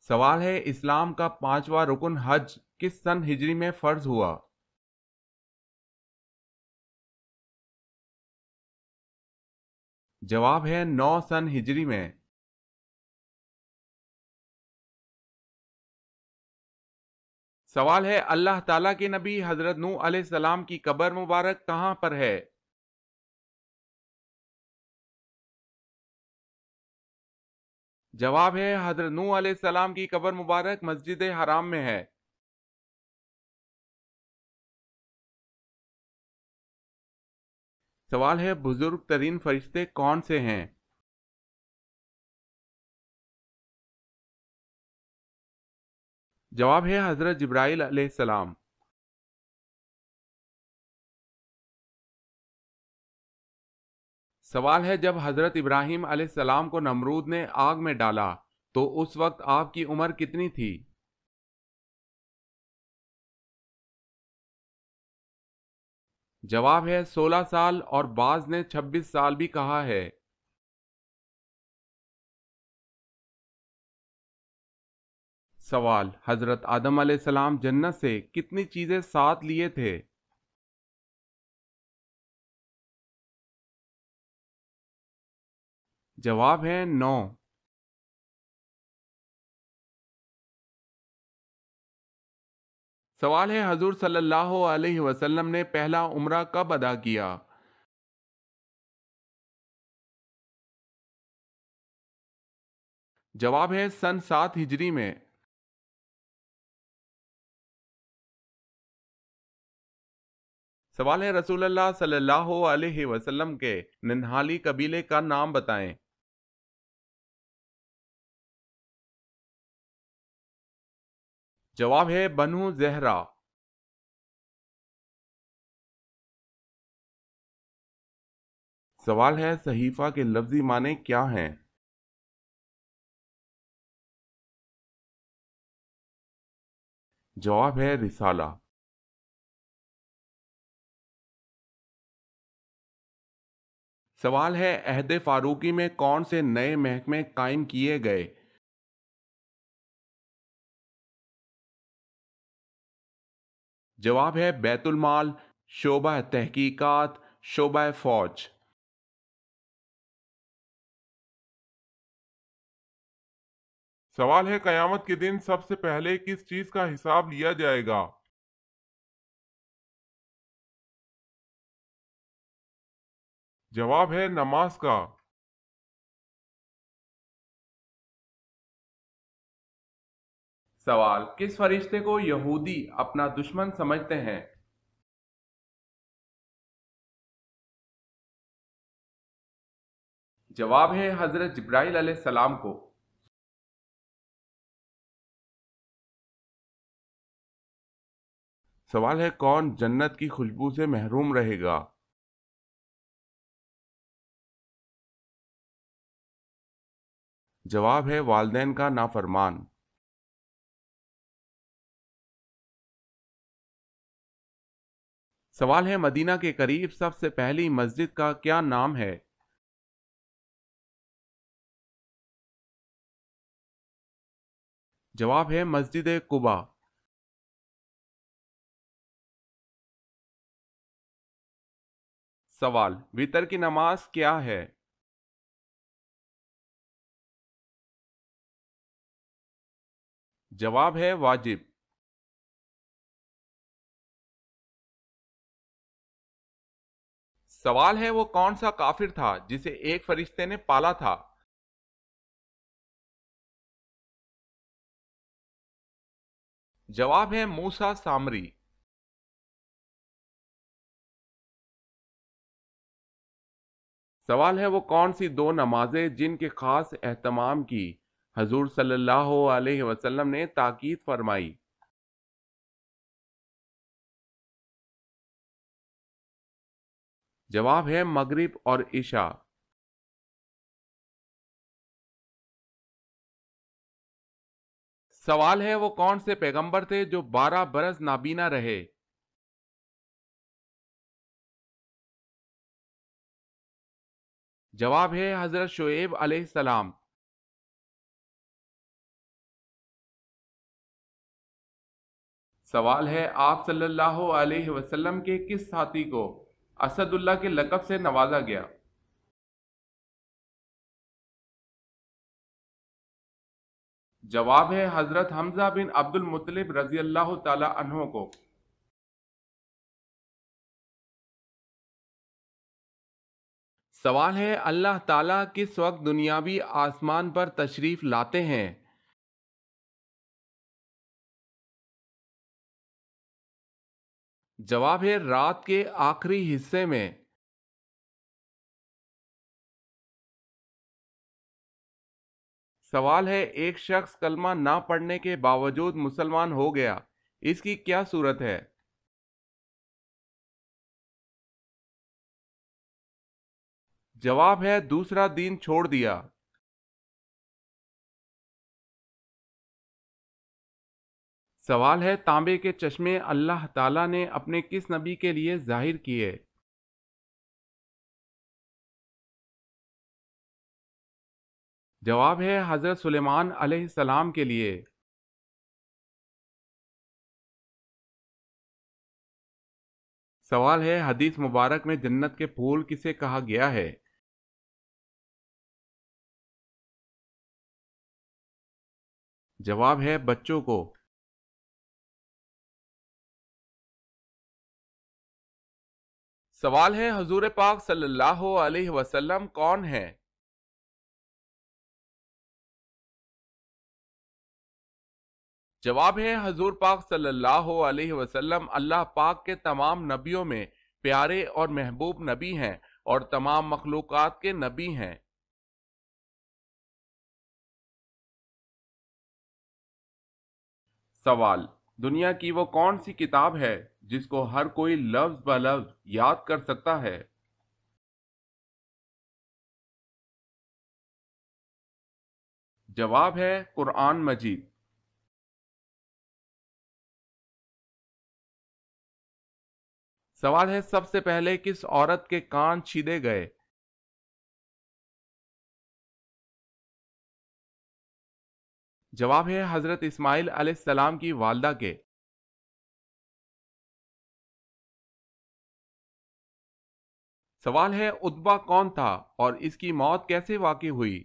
سوال ہے اسلام کا پانچواں رکن حج کس سن ہجری میں فرض ہوا؟ جواب ہے 9 سن ہجری میں۔ سوال ہے اللہ تعالیٰ کے نبی حضرت نوح علیہ السلام کی قبر مبارک کہاں پر ہے؟ جواب ہے حضرت نوح علیہ السلام کی قبر مبارک مسجد حرام میں ہے۔ سوال ہے بزرگ ترین فرشتے کون سے ہیں؟ جواب ہے حضرت جبرائیل علیہ السلام۔ سوال ہے جب حضرت ابراہیم علیہ السلام کو نمرود نے آگ میں ڈالا تو اس وقت آپ کی عمر کتنی تھی؟ جواب ہے 16 سال اور بعض نے 26 سال بھی کہا ہے۔ سوال حضرت آدم علیہ السلام جنت سے کتنی چیزیں ساتھ لیے تھے؟ جواب ہے 9۔ سوال ہے حضور صلی اللہ علیہ وسلم نے پہلا عمرہ کب ادا کیا؟ جواب ہے سن 7 ہجری میں۔ سوال ہے رسول اللہ صلی اللہ علیہ وسلم کے ننہالی قبیلے کا نام بتائیں۔ جواب ہے بنو زہرہ۔ سوال ہے صحیفہ کے لفظی معنی کیا ہیں؟ جواب ہے رسالہ۔ سوال ہے عہد فاروقی میں کون سے نئے محکمے قائم کیے گئے؟ جواب ہے بیت المال، شعبہ تحقیقات، شعبہ فوج۔ سوال ہے قیامت کے دن سب سے پہلے کس چیز کا حساب لیا جائے گا؟ جواب ہے نماز کا۔ سوال کس فرشتے کو یہودی اپنا دشمن سمجھتے ہیں؟ جواب ہے حضرت جبرائیل علیہ السلام کو۔ سوال ہے کون جنت کی خوشبو سے محروم رہے گا؟ جواب ہے والدین کا نافرمان۔ سوال ہے مدینہ کے قریب سب سے پہلی مسجد کا کیا نام ہے؟ جواب ہے مسجد قباء۔ سوال وتر کی نماز کیا ہے؟ جواب ہے واجب۔ سوال ہے وہ کون سا کافر تھا جسے ایک فرشتے نے پالا تھا؟ جواب ہے موسیٰ سامری۔ سوال ہے وہ کون سی دو نمازیں جن کے خاص اہتمام کی حضور صلی اللہ علیہ وسلم نے تاکید فرمائی؟ جواب ہے مغرب اور عشاء۔ سوال ہے وہ کون سے پیغمبر تھے جو 12 برس نابینا رہے؟ جواب ہے حضرت شعیب علیہ السلام۔ سوال ہے آپ صلی اللہ علیہ وسلم کے کس ساتھی کو اسد اللہ کے لقب سے نوازا گیا؟ جواب ہے حضرت حمزہ بن عبد المطلب رضی اللہ تعالی عنہ کو۔ سوال ہے اللہ تعالیٰ کس وقت دنیاوی آسمان پر تشریف لاتے ہیں؟ جواب ہے رات کے آخری حصے میں۔ سوال ہے ایک شخص کلمہ نہ پڑھنے کے باوجود مسلمان ہو گیا، اس کی کیا صورت ہے؟ جواب ہے دوسرا دین چھوڑ دیا۔ سوال ہے تانبے کے چشمے اللہ تعالیٰ نے اپنے کس نبی کے لیے ظاہر کیے؟ جواب ہے حضرت سلیمان علیہ السلام کے لیے۔ سوال ہے حدیث مبارک میں جنت کے پھول کسے کہا گیا ہے؟ جواب ہے بچوں کو۔ سوال ہے حضور پاک صلی اللہ علیہ وسلم کون ہیں؟ جواب ہے حضور پاک صلی اللہ علیہ وسلم اللہ پاک کے تمام نبیوں میں پیارے اور محبوب نبی ہیں اور تمام مخلوقات کے نبی ہیں۔ سوال دنیا کی وہ کون سی کتاب ہے جس کو ہر کوئی لفظ بہ لفظ یاد کر سکتا ہے؟ جواب ہے قرآن مجید۔ سوال ہے سب سے پہلے کس عورت کے کان چھیدے گئے؟ جواب ہے حضرت اسماعیل علیہ السلام کی والدہ کے۔ سوال ہے اتبا کون تھا اور اس کی موت کیسے واقع ہوئی؟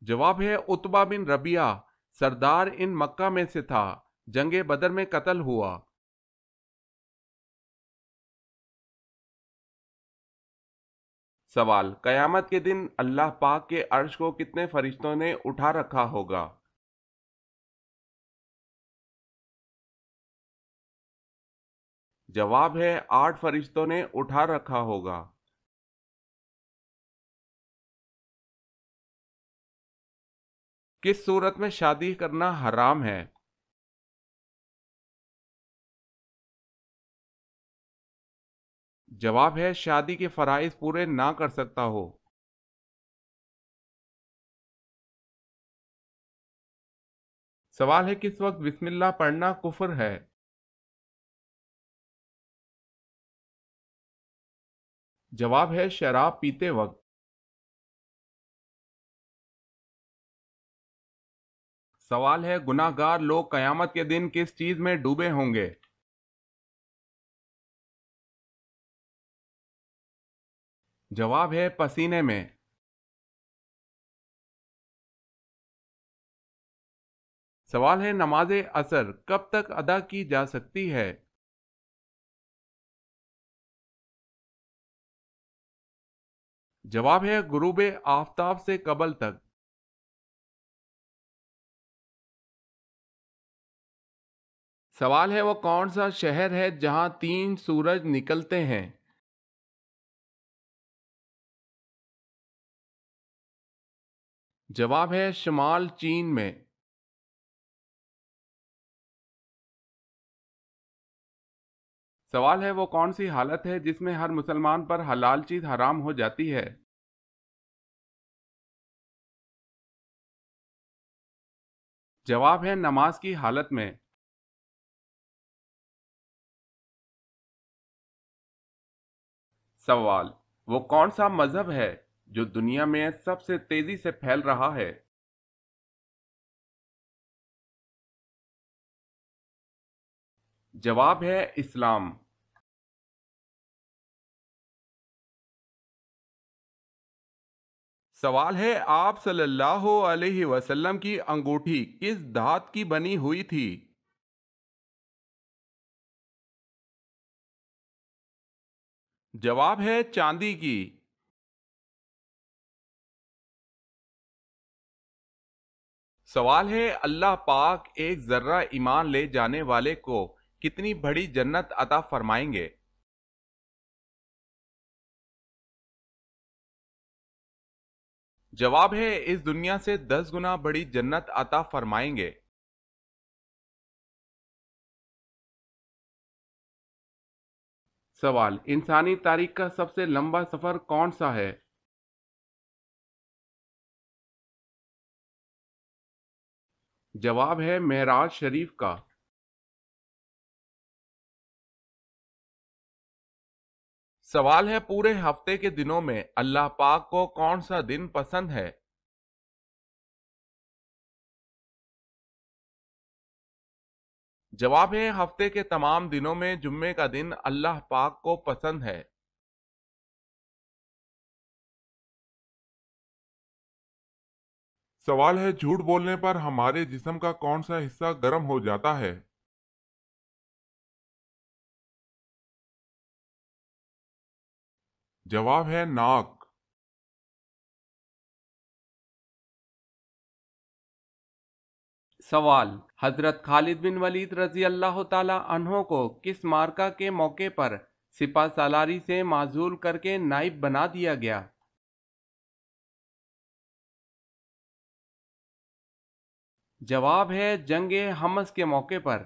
جواب ہے اتبا بن ربیعہ سردار ان مکہ میں سے تھا، جنگ بدر میں قتل ہوا۔ سوال قیامت کے دن اللہ پاک کے عرش کو کتنے فرشتوں نے اٹھا رکھا ہوگا؟ جواب ہے 8 فرشتوں نے اٹھا رکھا ہوگا۔ کس صورت میں شادی کرنا حرام ہے؟ جواب ہے شادی کے فرائض پورے نہ کر سکتا ہو۔ سوال ہے کس وقت بسم اللہ پڑھنا کفر ہے؟ جواب ہے شراب پیتے وقت۔ سوال ہے گناہ گار لوگ قیامت کے دن کس چیز میں ڈوبے ہوں گے؟ جواب ہے پسینے میں۔ سوال ہے نماز عصر کب تک ادا کی جا سکتی ہے؟ جواب ہے غروب آفتاب سے قبل تک۔ سوال ہے وہ کون سا شہر ہے جہاں 3 سورج نکلتے ہیں؟ جواب ہے شمال چین میں۔ سوال ہے وہ کون سی حالت ہے جس میں ہر مسلمان پر حلال چیز حرام ہو جاتی ہے؟ جواب ہے نماز کی حالت میں۔ سوال وہ کون سا مذہب ہے جو دنیا میں سب سے تیزی سے پھیل رہا ہے؟ جواب ہے اسلام۔ سوال ہے آپ صلی اللہ علیہ وسلم کی انگوٹھی کس دھات کی بنی ہوئی تھی؟ جواب ہے چاندی کی۔ سوال ہے اللہ پاک ایک ذرہ ایمان لے جانے والے کو کتنی بڑی جنت عطا فرمائیں گے؟ جواب ہے اس دنیا سے 10 گنا بڑی جنت عطا فرمائیں گے۔ سوال انسانی تاریخ کا سب سے لمبا سفر کون سا ہے؟ جواب ہے معراج شریف کا۔ سوال ہے پورے ہفتے کے دنوں میں اللہ پاک کو کون سا دن پسند ہے؟ جواب ہے ہفتے کے تمام دنوں میں جمعے کا دن اللہ پاک کو پسند ہے۔ سوال ہے جھوٹ بولنے پر ہمارے جسم کا کون سا حصہ گرم ہو جاتا ہے؟ جواب ہے ناک۔ سوال حضرت خالد بن ولید رضی اللہ تعالی عنہ کو کس معرکہ کے موقع پر سپہ سالاری سے معزول کر کے نائب بنا دیا گیا؟ جواب ہے جنگ حمص کے موقع پر۔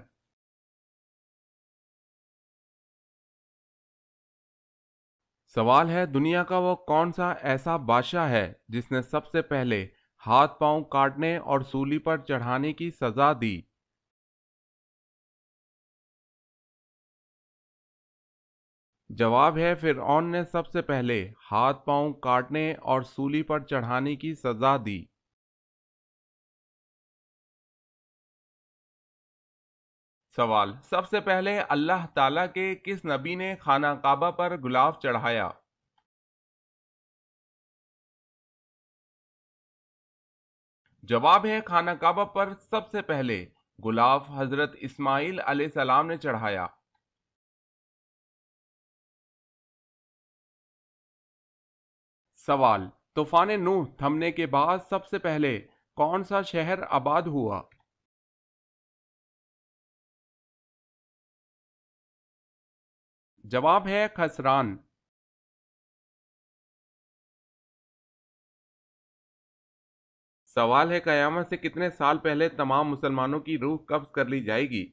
سوال ہے دنیا کا وہ کون سا ایسا بادشاہ ہے جس نے سب سے پہلے ہاتھ پاؤں کاٹنے اور سولی پر چڑھانے کی سزا دی؟ جواب ہے فرعون نے سب سے پہلے ہاتھ پاؤں کاٹنے اور سولی پر چڑھانے کی سزا دی۔ سوال سب سے پہلے اللہ تعالیٰ کے کس نبی نے خانہ کعبہ پر غلاف چڑھایا؟ جواب ہے خانہ کعبہ پر سب سے پہلے غلاف حضرت اسماعیل علیہ السلام نے چڑھایا۔ سوال طوفان نوح تھمنے کے بعد سب سے پہلے کون سا شہر آباد ہوا؟ جواب ہے خسران۔ سوال ہے قیامت سے کتنے سال پہلے تمام مسلمانوں کی روح قبض کر لی جائے گی؟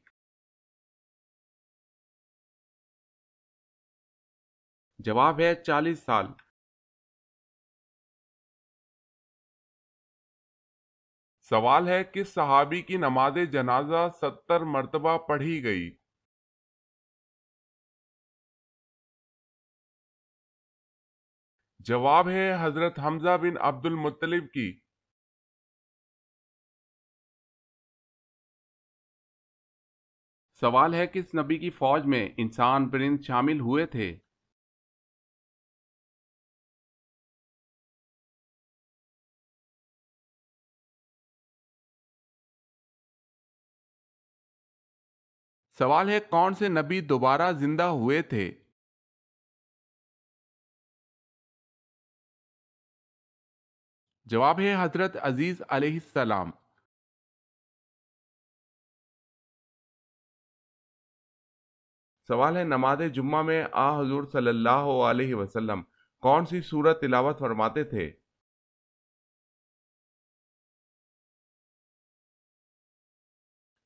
جواب ہے 40 سال۔ سوال ہے کس صحابی کی نماز جنازہ 70 مرتبہ پڑھی گئی؟ جواب ہے حضرت حمزہ بن عبد المطلب کی۔ سوال ہے کس نبی کی فوج میں انسان پرند شامل ہوئے تھے؟ سوال ہے کون سے نبی دوبارہ زندہ ہوئے تھے؟ جواب ہے حضرت عزیز علیہ السلام۔ سوال ہے نماز جمعہ میں حضور صلی اللہ علیہ وسلم کون سی سورت تلاوت فرماتے تھے؟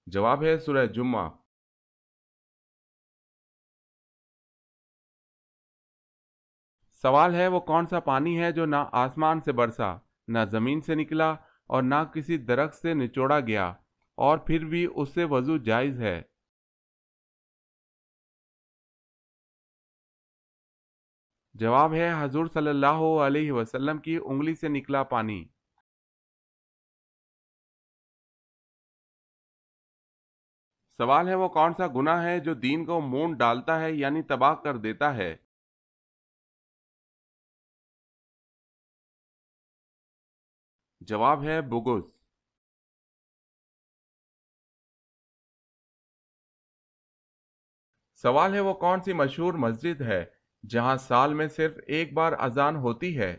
جواب ہے سورہ جمعہ۔ سوال ہے وہ کون سا پانی ہے جو نہ آسمان سے برسا، نہ زمین سے نکلا اور نہ کسی درخت سے نچوڑا گیا اور پھر بھی اس سے وضو جائز ہے؟ جواب ہے حضور صلی اللہ علیہ وسلم کی انگلی سے نکلا پانی۔ سوال ہے وہ کون سا گناہ ہے جو دین کو مونڈ ڈالتا ہے یعنی تباہ کر دیتا ہے؟ جواب ہے بغض۔ سوال ہے وہ کون سی مشہور مسجد ہے جہاں سال میں صرف ایک بار اذان ہوتی ہے؟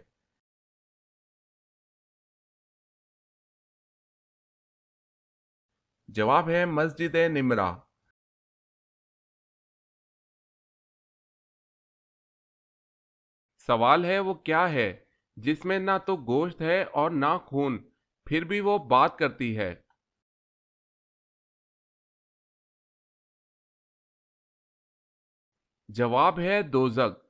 جواب ہے مسجد نمرہ۔ سوال ہے وہ کیا ہے جس میں نہ تو گوشت ہے اور نہ خون، پھر بھی وہ بات کرتی ہے؟ جواب ہے دوزخ۔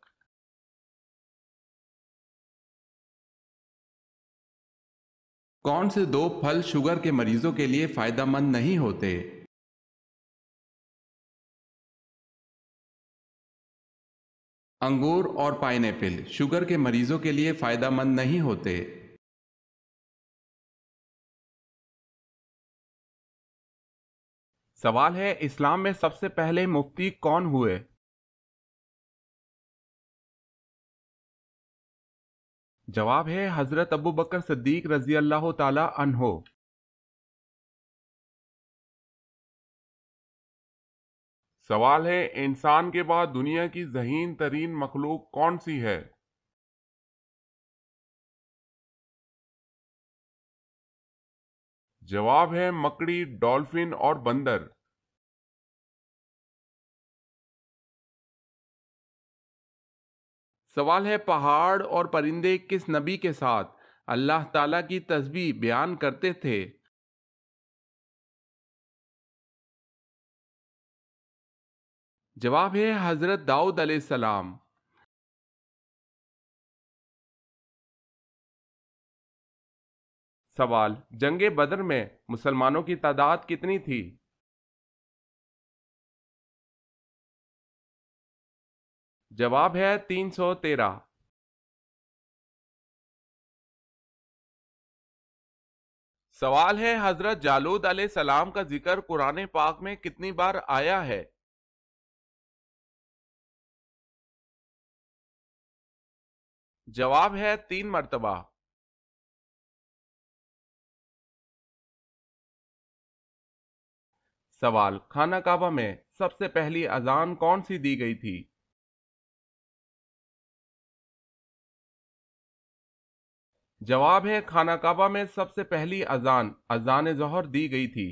کون سے دو پھل شوگر کے مریضوں کے لیے فائدہ مند نہیں ہوتے؟ انگور اور پائن ایپل شوگر کے مریضوں کے لیے فائدہ مند نہیں ہوتے۔ سوال ہے اسلام میں سب سے پہلے مفتی کون ہوئے؟ جواب ہے حضرت ابو بکر صدیق رضی اللہ تعالی عنہ۔ سوال ہے انسان کے بعد دنیا کی ذہین ترین مخلوق کون سی ہے؟ جواب ہے مکڑی، ڈولفن اور بندر۔ سوال ہے پہاڑ اور پرندے کس نبی کے ساتھ اللہ تعالیٰ کی تسبیح بیان کرتے تھے؟ جواب ہے حضرت داؤد علیہ السلام۔ سوال جنگ بدر میں مسلمانوں کی تعداد کتنی تھی؟ جواب ہے 313۔ سوال ہے حضرت جالود علیہ السلام کا ذکر قرآن پاک میں کتنی بار آیا ہے؟ جواب ہے 3 مرتبہ۔ سوال خانہ کعبہ میں سب سے پہلی اذان کون سی دی گئی تھی؟ جواب ہے خانہ کعبہ میں سب سے پہلی اذان اذان ظہر دی گئی تھی۔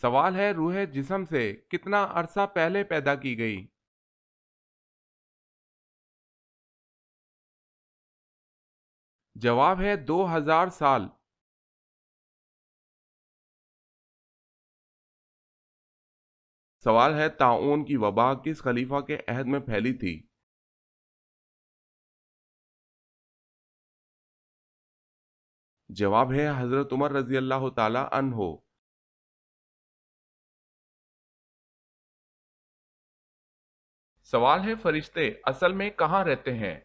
سوال ہے روح جسم سے کتنا عرصہ پہلے پیدا کی گئی؟ جواب ہے 2000 سال۔ سوال ہے طاعون کی وبا کس خلیفہ کے عہد میں پھیلی تھی؟ جواب ہے حضرت عمر رضی اللہ تعالی عنہ۔ سوال ہے فرشتے اصل میں کہاں رہتے ہیں؟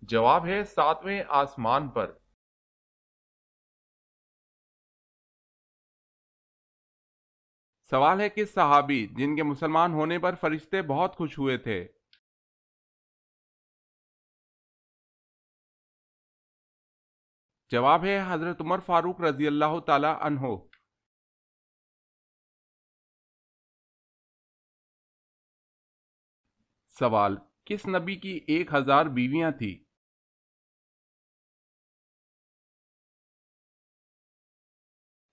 جواب ہے 7ویں آسمان پر۔ سوال ہے کس صحابی جن کے مسلمان ہونے پر فرشتے بہت خوش ہوئے تھے؟ جواب ہے حضرت عمر فاروق رضی اللہ تعالی عنہ۔ سوال کس نبی کی 1000 بیویاں تھی؟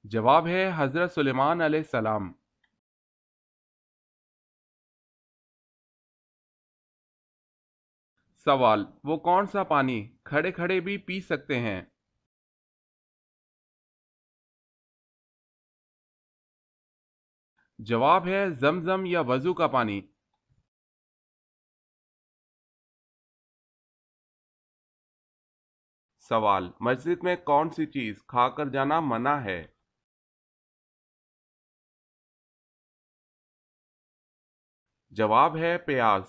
جواب ہے حضرت سلیمان علیہ السلام۔ سوال وہ کون سا پانی کھڑے کھڑے بھی پی سکتے ہیں؟ جواب ہے زمزم یا وضو کا پانی۔ سوال مسجد میں کون سی چیز کھا کر جانا منع ہے؟ جواب ہے پیاز۔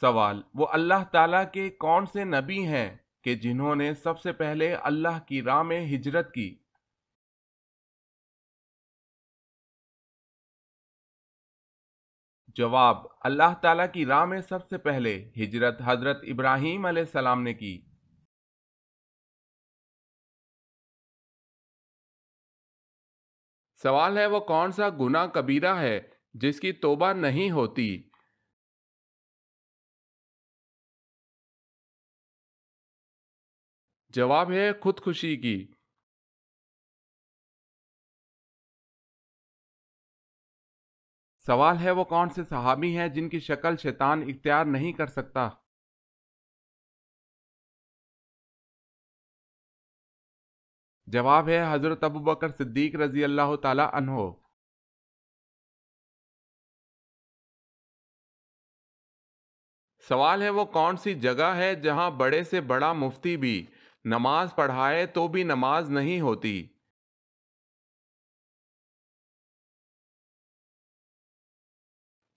سوال: وہ اللہ تعالیٰ کے کون سے نبی ہیں کہ جنہوں نے سب سے پہلے اللہ کی راہ میں ہجرت کی؟ جواب: اللہ تعالیٰ کی راہ میں سب سے پہلے ہجرت حضرت ابراہیم علیہ السلام نے کی۔ سوال ہے: وہ کون سا گناہ کبیرہ ہے جس کی توبہ نہیں ہوتی؟ جواب ہے خودکشی کی۔ سوال ہے: وہ کون سے صحابی ہیں جن کی شکل شیطان اختیار نہیں کر سکتا؟ جواب ہے حضرت ابوبکر صدیق رضی اللہ تعالی عنہ۔ سوال ہے: وہ کون سی جگہ ہے جہاں بڑے سے بڑا مفتی بھی نماز پڑھائے تو بھی نماز نہیں ہوتی؟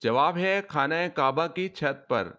جواب ہے خانہ کعبہ کی چھت پر۔